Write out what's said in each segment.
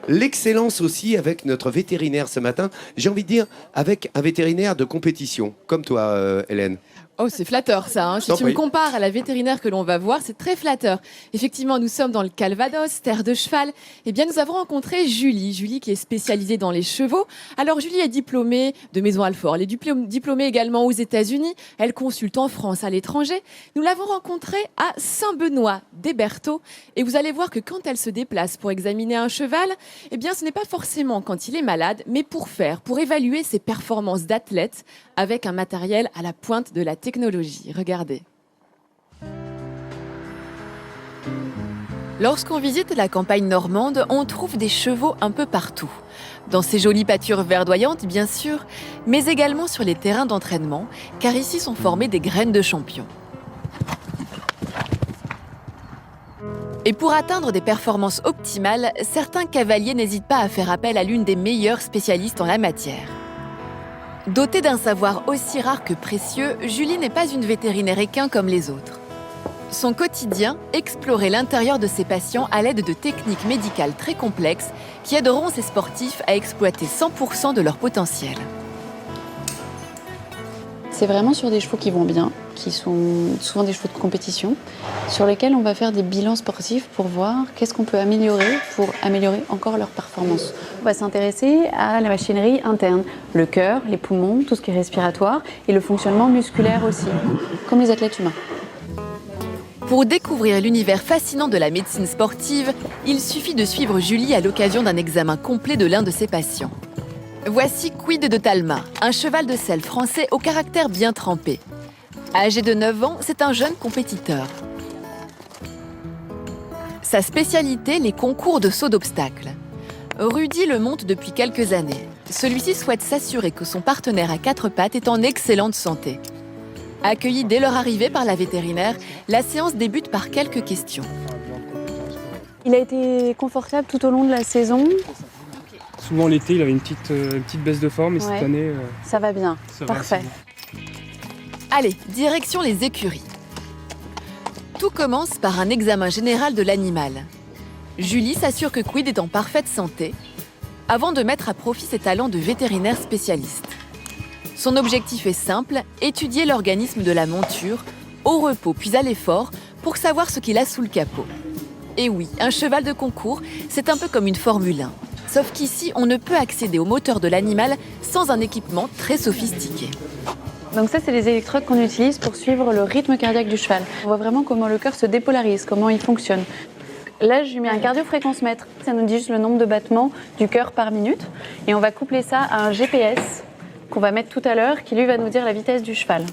l'excellence aussi avec notre vétérinaire ce matin. J'ai envie de dire avec un vétérinaire de compétition, comme toi, Hélène. Oh, c'est flatteur ça. Si T'en tu me prie. compares à la vétérinaire que l'on va voir, c'est très flatteur. Effectivement, nous sommes dans le Calvados, terre de cheval. Eh bien, nous avons rencontré Julie. Julie qui est spécialisée dans les chevaux. Alors, Julie est diplômée de Maison Alfort. Elle est diplômée également aux États-Unis. Elle consulte en France, à l'étranger. Nous l'avons rencontrée à Saint-Benoît-des-Bertaux. Et vous allez voir que quand elle se déplace pour examiner un cheval, eh bien, ce n'est pas forcément quand il est malade, mais pour évaluer ses performances d'athlète avec un matériel à la pointe de la technologie. Regardez. Lorsqu'on visite la campagne normande, on trouve des chevaux un peu partout. Dans ces jolies pâtures verdoyantes, bien sûr, mais également sur les terrains d'entraînement, car ici sont formées des graines de champions. Et pour atteindre des performances optimales, certains cavaliers n'hésitent pas à faire appel à l'une des meilleures spécialistes en la matière. Dotée d'un savoir aussi rare que précieux, Julie n'est pas une vétérinaire équin comme les autres. Son quotidien, explorer l'intérieur de ses patients à l'aide de techniques médicales très complexes qui aideront ces sportifs à exploiter 100% de leur potentiel. C'est vraiment sur des chevaux qui vont bien, qui sont souvent des chevaux de compétition, sur lesquels on va faire des bilans sportifs pour voir qu'est-ce qu'on peut améliorer pour améliorer encore leur performance. On va s'intéresser à la machinerie interne, le cœur, les poumons, tout ce qui est respiratoire et le fonctionnement musculaire aussi, comme les athlètes humains. Pour découvrir l'univers fascinant de la médecine sportive, il suffit de suivre Julie à l'occasion d'un examen complet de l'un de ses patients. Voici Quid de Talma, un cheval de selle français au caractère bien trempé. Âgé de 9 ans, c'est un jeune compétiteur. Sa spécialité, les concours de saut d'obstacles. Rudy le monte depuis quelques années. Celui-ci souhaite s'assurer que son partenaire à 4 pattes est en excellente santé. Accueilli dès leur arrivée par la vétérinaire, la séance débute par quelques questions. Il a été confortable tout au long de la saison. Souvent l'été, il avait une petite baisse de forme et cette année, Ça va bien, ça va parfait. assez bien. Allez, direction les écuries. Tout commence par un examen général de l'animal. Julie s'assure que Quid est en parfaite santé, avant de mettre à profit ses talents de vétérinaire spécialiste. Son objectif est simple, étudier l'organisme de la monture, au repos puis à l'effort, pour savoir ce qu'il a sous le capot. Et oui, un cheval de concours, c'est un peu comme une Formule 1. Sauf qu'ici, on ne peut accéder au moteur de l'animal sans un équipement très sophistiqué. Donc ça, c'est les électrodes qu'on utilise pour suivre le rythme cardiaque du cheval. On voit vraiment comment le cœur se dépolarise, comment il fonctionne. Là, je lui mets un cardiofréquencemètre. Ça nous dit juste le nombre de battements du cœur par minute. Et on va coupler ça à un GPS qu'on va mettre tout à l'heure, qui lui va nous dire la vitesse du cheval.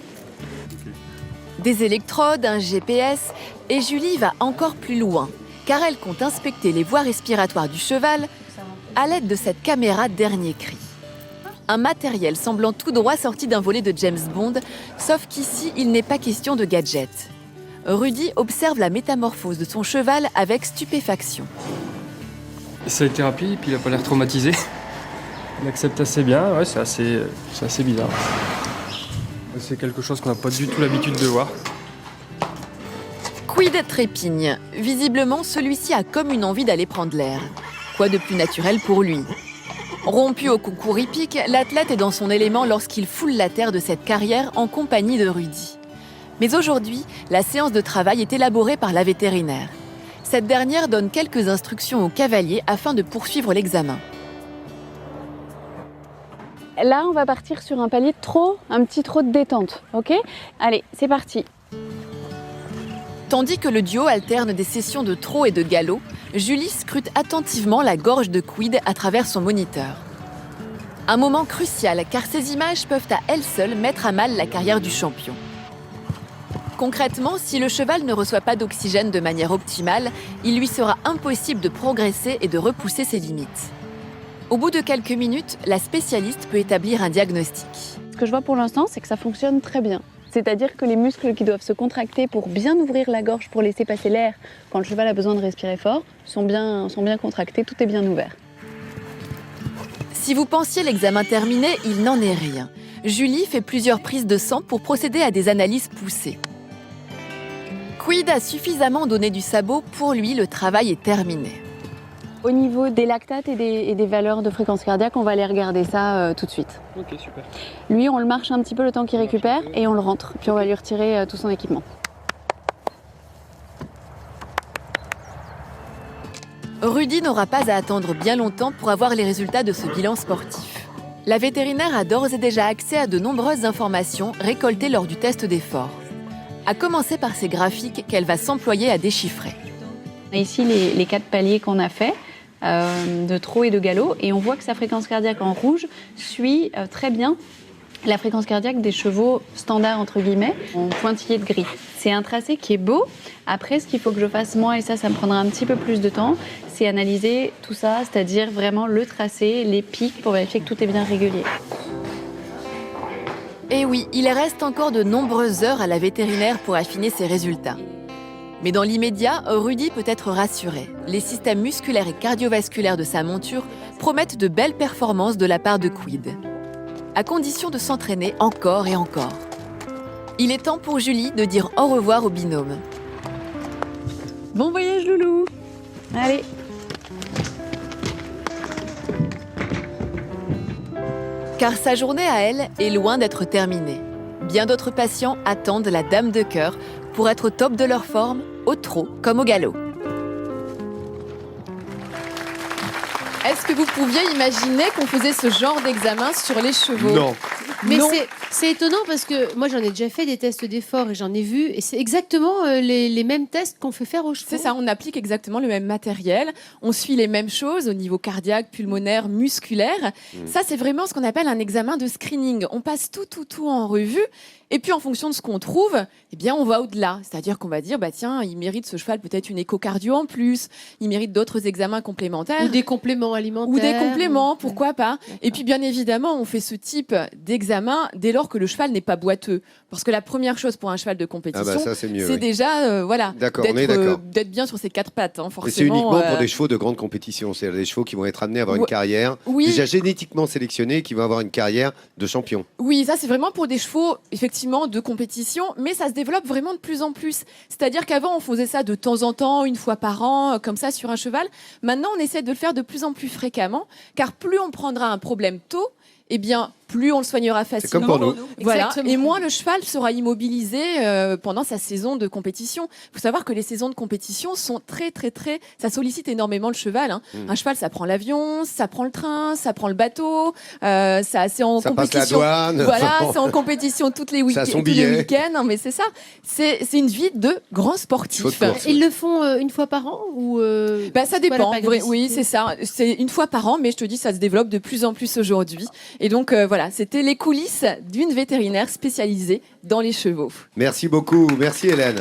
Des électrodes, un GPS, et Julie va encore plus loin, car elle compte inspecter les voies respiratoires du cheval à l'aide de cette caméra dernier cri. Un matériel semblant tout droit sorti d'un volet de James Bond, sauf qu'ici, il n'est pas question de gadget. Rudy observe la métamorphose de son cheval avec stupéfaction. Ça a été rapide et puis il n'a pas l'air traumatisé. Il accepte assez bien, ouais, c'est assez bizarre. C'est quelque chose qu'on n'a pas du tout l'habitude de voir. Quid trépigne. Visiblement, celui-ci a comme une envie d'aller prendre l'air. Quoi de plus naturel pour lui? Rompu au concours hippique, l'athlète est dans son élément lorsqu'il foule la terre de cette carrière en compagnie de Rudy. Mais aujourd'hui, la séance de travail est élaborée par la vétérinaire. Cette dernière donne quelques instructions au cavalier afin de poursuivre l'examen. Là, on va partir sur un palier de trot, un petit trot de détente, ok? Allez, c'est parti. Tandis que le duo alterne des sessions de trot et de galop, Julie scrute attentivement la gorge de Quid à travers son moniteur. Un moment crucial, car ces images peuvent à elles seules mettre à mal la carrière du champion. Concrètement, si le cheval ne reçoit pas d'oxygène de manière optimale, il lui sera impossible de progresser et de repousser ses limites. Au bout de quelques minutes, la spécialiste peut établir un diagnostic. Ce que je vois pour l'instant, c'est que ça fonctionne très bien. C'est-à-dire que les muscles qui doivent se contracter pour bien ouvrir la gorge, pour laisser passer l'air quand le cheval a besoin de respirer fort, sont bien contractés, tout est bien ouvert. Si vous pensiez l'examen terminé, il n'en est rien. Julie fait plusieurs prises de sang pour procéder à des analyses poussées. Quid a suffisamment donné du sabot, pour lui, le travail est terminé. Au niveau des lactates et des valeurs de fréquence cardiaque, on va aller regarder ça tout de suite. Ok, super. Lui, on le marche un petit peu le temps qu'il récupère et on le rentre. Puis on va lui retirer tout son équipement. Rudy n'aura pas à attendre bien longtemps pour avoir les résultats de ce bilan sportif. La vétérinaire a d'ores et déjà accès à de nombreuses informations récoltées lors du test d'effort. À commencer par ces graphiques qu'elle va s'employer à déchiffrer. On a ici les 4 paliers qu'on a faits, de trot et de galop, et on voit que sa fréquence cardiaque en rouge suit très bien la fréquence cardiaque des chevaux standards, entre guillemets, en pointillé de gris. C'est un tracé qui est beau. Après, ce qu'il faut que je fasse moi, et ça me prendra un petit peu plus de temps, c'est analyser tout ça, c'est-à-dire vraiment le tracé, les pics, pour vérifier que tout est bien régulier. Et oui, il reste encore de nombreuses heures à la vétérinaire pour affiner ses résultats. Mais dans l'immédiat, Rudy peut être rassuré. Les systèmes musculaires et cardiovasculaires de sa monture promettent de belles performances de la part de Quid, à condition de s'entraîner encore et encore. Il est temps pour Julie de dire au revoir au binôme. Bon voyage, loulou. Allez. Car sa journée à elle est loin d'être terminée. Bien d'autres patients attendent la dame de cœur pour être au top de leur forme, au trot comme au galop. Est-ce que vous pouviez imaginer qu'on faisait ce genre d'examen sur les chevaux? Non. Mais Non. c'est étonnant parce que moi j'en ai déjà fait des tests d'effort et j'en ai vu et c'est exactement les mêmes tests qu'on fait faire aux chevaux. C'est ça, on applique exactement le même matériel, on suit les mêmes choses au niveau cardiaque, pulmonaire, musculaire. Ça, c'est vraiment ce qu'on appelle un examen de screening. On passe tout en revue et puis en fonction de ce qu'on trouve, eh bien, on va au-delà. C'est-à-dire qu'on va dire, bah tiens, il mérite ce cheval peut-être une échocardio en plus, il mérite d'autres examens complémentaires. Ou des compléments alimentaires. Ou des compléments, pourquoi pas. Et puis bien évidemment, on fait ce type d'examen dès lors que le cheval n'est pas boiteux. Parce que la première chose pour un cheval de compétition, ça c'est mieux. c'est Oui. déjà voilà, D'accord, on est d'accord. d'être bien sur ses 4 pattes. Hein, Mais forcément, c'est uniquement pour des chevaux de grande compétition. C'est des chevaux qui vont être amenés à avoir une Ouais. carrière Oui. déjà génétiquement sélectionnée, qui vont avoir une carrière de champion. Oui, ça c'est vraiment pour des chevaux effectivement de compétition, mais ça se développe vraiment de plus en plus. C'est-à-dire qu'avant on faisait ça de temps en temps, une fois par an, comme ça sur un cheval. Maintenant on essaie de le faire de plus en plus fréquemment, car plus on prendra un problème tôt, eh bien plus on le soignera facilement. C'est comme pour nous. Voilà. Exactement. Et moins le cheval sera immobilisé pendant sa saison de compétition. Il faut savoir que les saisons de compétition sont très. Ça sollicite énormément le cheval. Hein. Un cheval, ça prend l'avion, ça prend le train, ça prend le bateau. C'est en Ça passe la compétition. douane. Voilà, c'est en compétition tous les Ça a son tous les billet. week-ends. Non, mais c'est ça. C'est une vie de grand sportif. Faut de course. Ils le font une fois par an ou Bah, ça c'est quoi la dépend. périodicité? Oui, c'est ça. C'est une fois par an, mais je te dis, ça se développe de plus en plus aujourd'hui. Et donc, voilà, c'était les coulisses d'une vétérinaire spécialisée dans les chevaux. Merci beaucoup. Merci Hélène.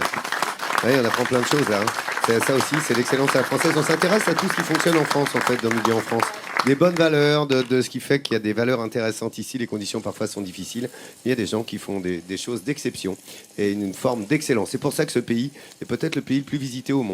Oui, on apprend plein de choses là. Hein. C'est ça aussi, c'est l'excellence à la française. On s'intéresse à tout ce qui fonctionne en France, en fait, dans le milieu en France. Des bonnes valeurs, de ce qui fait qu'il y a des valeurs intéressantes ici. Les conditions parfois sont difficiles. Il y a des gens qui font des choses d'exception et une forme d'excellence. C'est pour ça que ce pays est peut-être le pays le plus visité au monde.